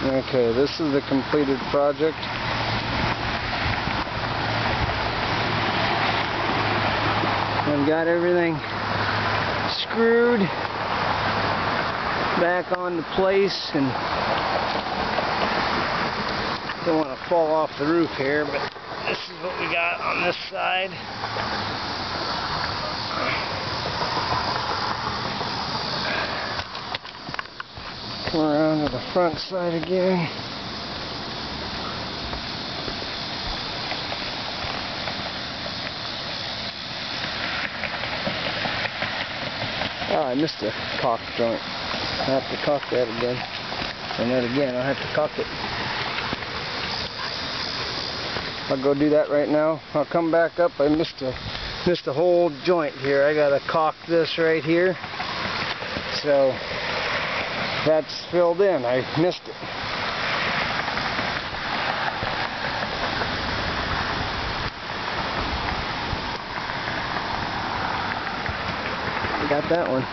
Okay, this is the completed project. I've got everything screwed back onto place, and don't want to fall off the roof here, but this is what we got on this side. Come around to the front side again. Oh, I missed a caulk joint. I have to caulk that again. And then again, I'll have to caulk it. I'll go do that right now. I'll come back up. I missed a whole joint here. I gotta caulk this right here. So that's filled in. I missed it. I got that one.